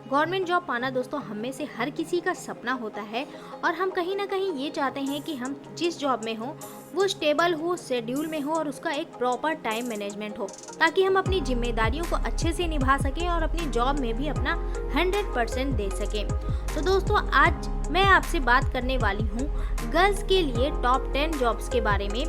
Government job पाना दोस्तों हम में से हर किसी का सपना होता है और हम कहीं ना कहीं ये चाहते हैं कि हम जिस जॉब में हो वो स्टेबल हो, शेड्यूल में हो और उसका एक प्रॉपर टाइम मैनेजमेंट हो, ताकि हम अपनी जिम्मेदारियों को अच्छे से निभा सकें और अपनी जॉब में भी अपना 100% दे सकें। तो दोस्तों आज मैं आपसे बात करने वाली हूँ गर्ल्स के लिए टॉप 10 जॉब्स के बारे में।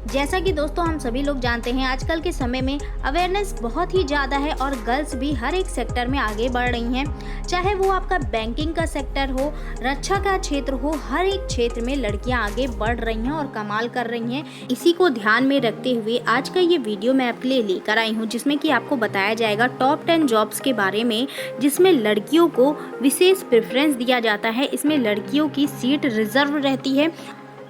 जैसा कि दोस्तों हम सभी लोग जानते हैं आजकल के समय में अवेयरनेस बहुत ही ज़्यादा है और गर्ल्स भी हर एक सेक्टर में आगे बढ़ रही हैं, चाहे वो आपका बैंकिंग का सेक्टर हो, रक्षा का क्षेत्र हो, हर एक क्षेत्र में लड़कियां आगे बढ़ रही हैं और कमाल कर रही हैं। इसी को ध्यान में रखते हुए आज का ये वीडियो मैं आपके लिए लेकर आई हूँ, जिसमें कि आपको बताया जाएगा टॉप 10 जॉब्स के बारे में जिसमें लड़कियों को विशेष प्रेफरेंस दिया जाता है। इसमें लड़कियों की सीट रिजर्व रहती है।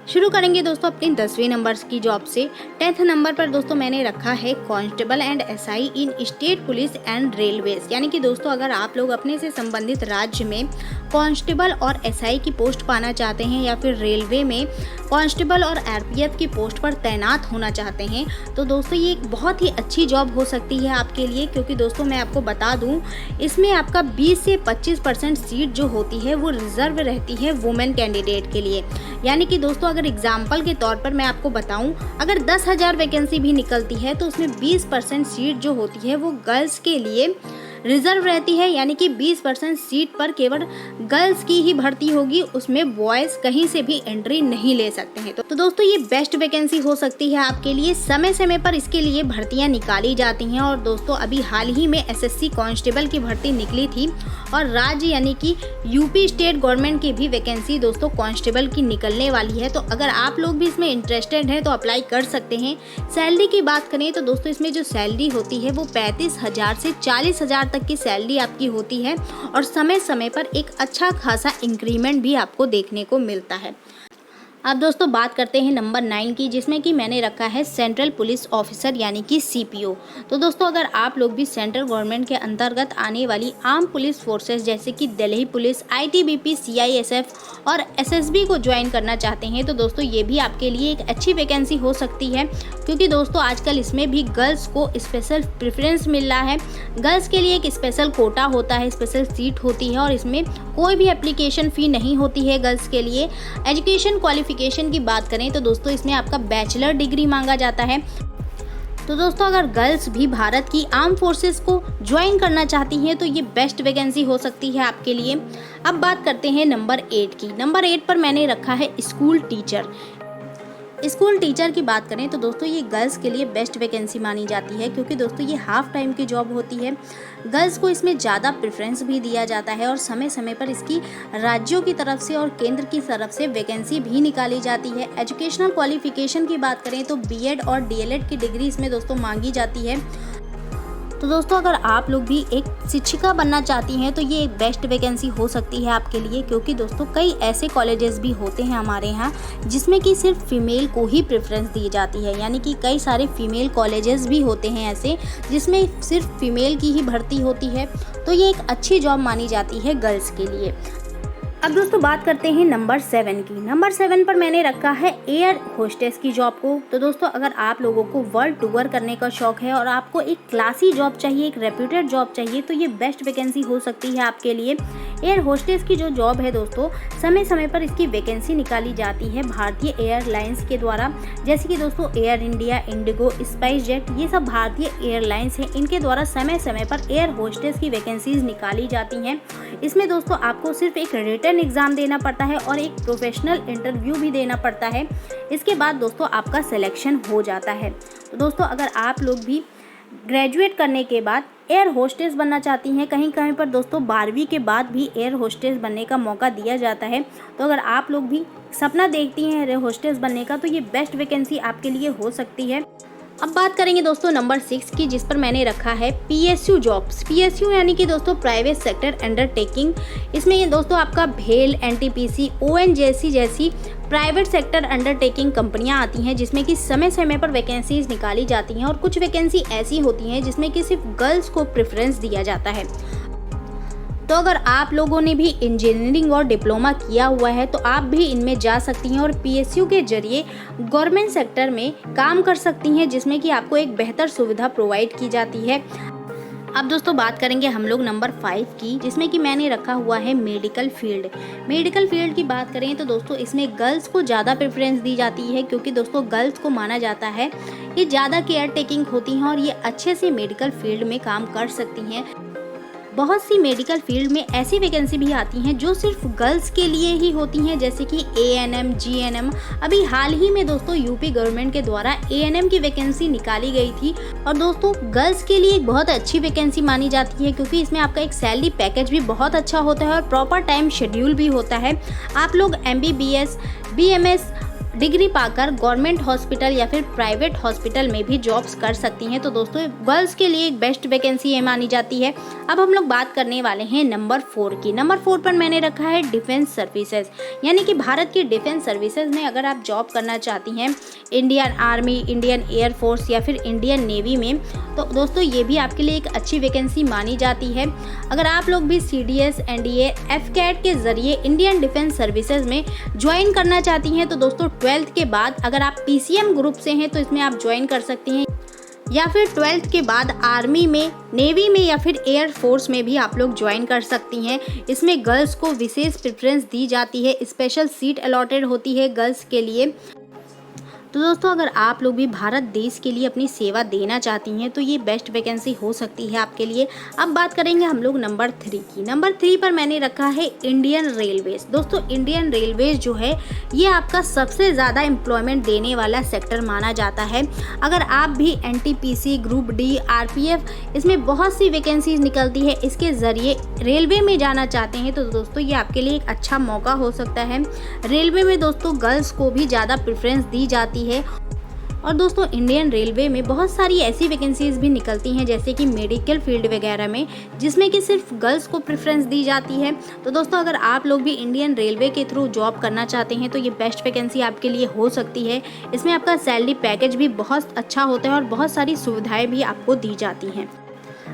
शुरू करेंगे दोस्तों अपनी 10वें नंबर की जॉब से। 10th नंबर पर दोस्तों मैंने रखा है constable and SI in state police and railways. यानी कि दोस्तों अगर आप लोग अपने से संबंधित राज्य में कांस्टेबल और एसआई की पोस्ट पाना चाहते हैं या फिर रेलवे में कांस्टेबल और आरपीएफ की पोस्ट पर तैनात होना चाहते हैं तो दोस्तों ये एक बहुत ही अच्छी जॉब हो सकती है आपके लिए, क्योंकि दोस्तों मैं आपको बता दूं इसमें आपका 20 से 25% सीट जो होती है वो रिजर्व रहती है वुमेन कैंडिडेट के लिए। यानी कि दोस्तों अगर एग्जाम्पल के तौर पर मैं आपको बताऊं, अगर 10,000 वैकेंसी भी निकलती है तो उसमें 20% सीट जो होती है वो गर्ल्स के लिए रिजर्व रहती है। यानी कि 20% सीट पर केवल गर्ल्स की ही भर्ती होगी, उसमें बॉयज़ कहीं से भी एंट्री नहीं ले सकते हैं। तो दोस्तों ये बेस्ट वैकेंसी हो सकती है आपके लिए। समय समय पर इसके लिए भर्तियां निकाली जाती हैं और दोस्तों अभी हाल ही में एसएससी कांस्टेबल की भर्ती निकली थी और राज्य यानी कि यूपी स्टेट गवर्नमेंट की भी वैकेंसी दोस्तों कांस्टेबल की निकलने वाली है। तो अगर आप लोग भी इसमें इंटरेस्टेड हैं तो अप्लाई कर सकते हैं। सैलरी की बात करें तो दोस्तों इसमें जो सैलरी होती है वो 35,000 से 40,000 तक की सैलरी आपकी होती है और समय समय पर एक अच्छा खासा इंक्रीमेंट भी आपको देखने को मिलता है। अब दोस्तों बात करते हैं नंबर 9 की, जिसमें कि मैंने रखा है सेंट्रल पुलिस ऑफिसर यानी कि सीपीओ। तो दोस्तों अगर आप लोग भी सेंट्रल गवर्नमेंट के अंतर्गत आने वाली आर्म पुलिस फोर्सेस जैसे कि दिल्ली पुलिस, आईटीबीपी, सीआईएसएफ और एसएसबी को ज्वाइन करना चाहते हैं तो दोस्तों ये भी आपके लिए एक अच्छी वैकेंसी हो सकती है, क्योंकि दोस्तों आजकल इसमें भी गर्ल्स को स्पेशल प्रेफरेंस मिल रहा है। गर्ल्स के लिए एक स्पेशल कोटा होता है, स्पेशल सीट होती है और इसमें कोई भी एप्लीकेशन फ़ी नहीं होती है गर्ल्स के लिए। एजुकेशन क्वालिफिकेशन की बात करें तो दोस्तों इसमें आपका बैचलर डिग्री मांगा जाता है। तो दोस्तों अगर गर्ल्स भी भारत की आर्म फोर्सेस को ज्वाइन करना चाहती हैं तो ये बेस्ट वैकेंसी हो सकती है आपके लिए। अब बात करते हैं नंबर 8 की। नंबर 8 पर मैंने रखा है स्कूल टीचर। स्कूल टीचर की बात करें तो दोस्तों ये गर्ल्स के लिए बेस्ट वैकेंसी मानी जाती है, क्योंकि दोस्तों ये हाफ टाइम की जॉब होती है। गर्ल्स को इसमें ज़्यादा प्रेफरेंस भी दिया जाता है और समय समय पर इसकी राज्यों की तरफ से और केंद्र की तरफ से वैकेंसी भी निकाली जाती है। एजुकेशनल क्वालिफिकेशन की बात करें तो बीएड और डीएलएड की डिग्री इसमें दोस्तों मांगी जाती है। तो दोस्तों अगर आप लोग भी एक शिक्षिका बनना चाहती हैं तो ये एक बेस्ट वैकेंसी हो सकती है आपके लिए, क्योंकि दोस्तों कई ऐसे कॉलेजेस भी होते हैं हमारे यहाँ जिसमें कि सिर्फ फीमेल को ही प्रेफरेंस दी जाती है। यानी कि कई सारे फीमेल कॉलेजेस भी होते हैं ऐसे जिसमें सिर्फ फीमेल की ही भर्ती होती है। तो ये एक अच्छी जॉब मानी जाती है गर्ल्स के लिए। अब दोस्तों बात करते हैं नंबर 7 की। नंबर 7 पर मैंने रखा है एयर होस्टेस की जॉब को। तो दोस्तों अगर आप लोगों को वर्ल्ड टूर करने का शौक है और आपको एक क्लासी जॉब चाहिए, एक रेप्यूटेड जॉब चाहिए तो ये बेस्ट वैकेंसी हो सकती है आपके लिए। एयर होस्टेस की जो जॉब है दोस्तों समय समय पर इसकी वैकेंसी निकाली जाती है भारतीय एयरलाइंस के द्वारा, जैसे कि दोस्तों air India, Indigo, spice jet, ये सब भारतीय एयरलाइंस हैं। इनके द्वारा समय समय पर एयर होस्टेस की वैकेंसीज निकाली जाती हैं। इसमें दोस्तों आपको सिर्फ एक रिटन एग्ज़ाम देना पड़ता है और एक प्रोफेशनल इंटरव्यू भी देना पड़ता है। इसके बाद दोस्तों आपका सिलेक्शन हो जाता है। तो दोस्तों अगर आप लोग भी ग्रेजुएट करने के बाद एयर होस्टेस बनना चाहती हैं, कहीं कहीं पर दोस्तों 12वीं के बाद भी एयर होस्टेस बनने का मौका दिया जाता है। तो अगर आप लोग भी सपना देखती हैं एयर होस्टेस बनने का तो ये बेस्ट वैकेंसी आपके लिए हो सकती है। अब बात करेंगे दोस्तों नंबर 6 की, जिस पर मैंने रखा है पीएसयू जॉब्स। पीएसयू यानी कि दोस्तों प्राइवेट सेक्टर अंडरटेकिंग। इसमें ये दोस्तों आपका भेल, एनटीपीसी, ओएनजीसी जैसी प्राइवेट सेक्टर अंडरटेकिंग कंपनियां आती हैं जिसमें कि समय समय पर वैकेंसीज निकाली जाती हैं और कुछ वैकेंसी ऐसी होती हैं जिसमें कि सिर्फ गर्ल्स को प्रेफरेंस दिया जाता है। तो अगर आप लोगों ने भी इंजीनियरिंग और डिप्लोमा किया हुआ है तो आप भी इनमें जा सकती हैं और पीएसयू के जरिए गवर्नमेंट सेक्टर में काम कर सकती हैं, जिसमें कि आपको एक बेहतर सुविधा प्रोवाइड की जाती है। अब दोस्तों बात करेंगे हम लोग नंबर 5 की, जिसमें कि मैंने रखा हुआ है मेडिकल फील्ड। मेडिकल फील्ड की बात करें तो दोस्तों इसमें गर्ल्स को ज़्यादा प्रेफरेंस दी जाती है, क्योंकि दोस्तों गर्ल्स को माना जाता है ये ज़्यादा केयर टेकिंग होती हैं और ये अच्छे से मेडिकल फील्ड में काम कर सकती हैं। बहुत सी मेडिकल फील्ड में ऐसी वैकेंसी भी आती हैं जो सिर्फ गर्ल्स के लिए ही होती हैं, जैसे कि ANM, GNM। अभी हाल ही में दोस्तों यूपी गवर्नमेंट के द्वारा ANM की वैकेंसी निकाली गई थी और दोस्तों गर्ल्स के लिए एक बहुत अच्छी वैकेंसी मानी जाती है, क्योंकि इसमें आपका एक सैलरी पैकेज भी बहुत अच्छा होता है और प्रॉपर टाइम शेड्यूल भी होता है। आप लोग MBBS, BMS डिग्री पाकर गवर्नमेंट हॉस्पिटल या फिर प्राइवेट हॉस्पिटल में भी जॉब्स कर सकती हैं। तो दोस्तों गर्ल्स के लिए एक बेस्ट वैकेंसी ये मानी जाती है। अब हम लोग बात करने वाले हैं नंबर 4 की। नंबर 4 पर मैंने रखा है डिफेंस सर्विसेज, यानी कि भारत की डिफेंस सर्विसेज में अगर आप जॉब करना चाहती हैं इंडियन आर्मी, इंडियन एयरफोर्स या फिर इंडियन नेवी में, तो दोस्तों ये भी आपके लिए एक अच्छी वैकेंसी मानी जाती है। अगर आप लोग भी CDS, NDA, FCAT के जरिए इंडियन डिफेंस सर्विसेज में ज्वाइन करना चाहती हैं, तो दोस्तों 12th के बाद अगर आप PCM ग्रुप से हैं तो इसमें आप ज्वाइन कर सकती हैं, या फिर 12th के बाद आर्मी में, नेवी में या फिर एयर फोर्स में भी आप लोग ज्वाइन कर सकती हैं। इसमें गर्ल्स को विशेष प्रेफरेंस दी जाती है, स्पेशल सीट अलॉटेड होती है गर्ल्स के लिए। तो दोस्तों अगर आप लोग भी भारत देश के लिए अपनी सेवा देना चाहती हैं तो ये बेस्ट वैकेंसी हो सकती है आपके लिए। अब बात करेंगे हम लोग नंबर 3 की। नंबर 3 पर मैंने रखा है इंडियन रेलवेज। दोस्तों इंडियन रेलवेज जो है ये आपका सबसे ज़्यादा एम्प्लॉयमेंट देने वाला सेक्टर माना जाता है। अगर आप भी NTPC, ग्रुप D, RPF, इसमें बहुत सी वैकेंसीज निकलती है, इसके ज़रिए रेलवे में जाना चाहते हैं तो दोस्तों ये आपके लिए एक अच्छा मौका हो सकता है। रेलवे में दोस्तों गर्ल्स को भी ज़्यादा प्रेफरेंस दी जाती है और दोस्तों इंडियन रेलवे में बहुत सारी ऐसी वैकेंसीज भी निकलती हैं, जैसे कि मेडिकल फील्ड वगैरह में, जिसमें कि सिर्फ गर्ल्स को प्रेफरेंस दी जाती है। तो दोस्तों अगर आप लोग भी इंडियन रेलवे के थ्रू जॉब करना चाहते हैं तो ये बेस्ट वैकेंसी आपके लिए हो सकती है। इसमें आपका सैलरी पैकेज भी बहुत अच्छा होता है और बहुत सारी सुविधाएं भी आपको दी जाती हैं।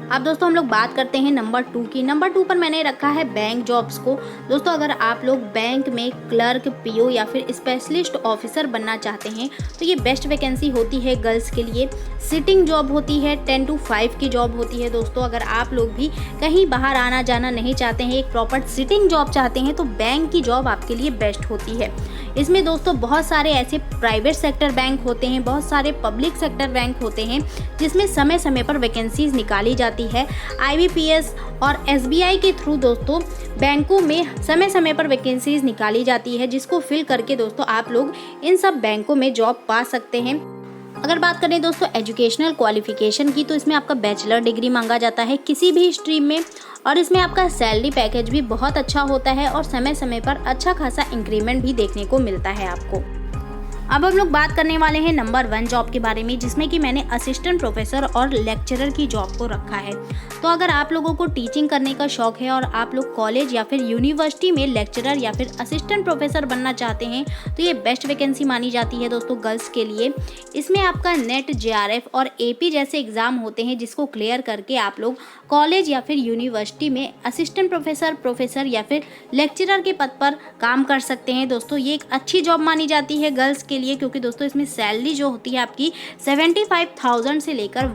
अब दोस्तों हम लोग बात करते हैं नंबर 2 की। नंबर 2 पर मैंने रखा है बैंक जॉब्स को। दोस्तों अगर आप लोग बैंक में क्लर्क, PO या फिर स्पेशलिस्ट ऑफिसर बनना चाहते हैं तो ये बेस्ट वैकेंसी होती है गर्ल्स के लिए। सिटिंग जॉब होती है, 10 to 5 की जॉब होती है। दोस्तों अगर आप लोग भी कहीं बाहर आना जाना नहीं चाहते हैं, एक प्रॉपर सिटिंग जॉब चाहते हैं, तो बैंक की जॉब आपके लिए बेस्ट होती है। इसमें दोस्तों बहुत सारे ऐसे प्राइवेट सेक्टर बैंक होते हैं, बहुत सारे पब्लिक सेक्टर बैंक होते हैं, जिसमें समय समय पर वैकेंसीज निकाली जाती है। IBPS और SBI के थ्रू दोस्तों बैंकों में समय समय पर वैकेंसीज निकाली जाती है, जिसको फिल करके दोस्तों आप लोग इन सब बैंकों में जॉब पा सकते हैं। अगर बात करें दोस्तों एजुकेशनल क्वालिफिकेशन की, तो इसमें आपका बैचलर डिग्री मांगा जाता है किसी भी स्ट्रीम में, और इसमें आपका सैलरी पैकेज भी बहुत अच्छा होता है और समय समय पर अच्छा खासा इंक्रीमेंट भी देखने को मिलता है आपको। अब हम लोग बात करने वाले हैं नंबर 1 जॉब के बारे में, जिसमें कि मैंने असिस्टेंट प्रोफेसर और लेक्चरर की जॉब को रखा है। तो अगर आप लोगों को टीचिंग करने का शौक है और आप लोग कॉलेज या फिर यूनिवर्सिटी में लेक्चरर या फिर असिस्टेंट प्रोफेसर बनना चाहते हैं तो ये बेस्ट वैकेंसी मानी जाती है दोस्तों गर्ल्स के लिए। इसमें आपका नेट, JRF और AP जैसे एग्ज़ाम होते हैं, जिसको क्लियर करके आप लोग कॉलेज या फिर यूनिवर्सिटी में असिस्टेंट प्रोफेसर या फिर लेक्चरर के पद पर काम कर सकते हैं। दोस्तों ये एक अच्छी जॉब मानी जाती है गर्ल्स के लिए, क्योंकि दोस्तों इसमें सैलरी जो होती है आपकी 75,000 से लेकर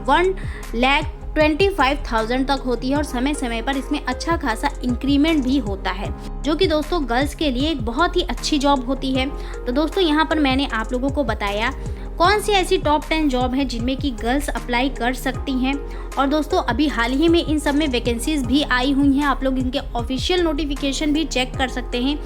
1,25,000 तक होती है और समय समय पर इसमें अच्छा खासा इंक्रीमेंट भी होता है, जो कि दोस्तों गर्ल्स के लिए एक बहुत ही अच्छी जॉब होती है। तो दोस्तों यहाँ पर मैंने आप लोगों को बताया कौन सी ऐसी टॉप 10 जॉब है जिनमें कि गर्ल्स अप्लाई कर सकती हैं, और दोस्तों अभी हाल ही में इन सब में वैकेंसीज भी आई हुई हैं। आप लोग इनके ऑफिशियल नोटिफिकेशन भी चेक कर सकते हैं।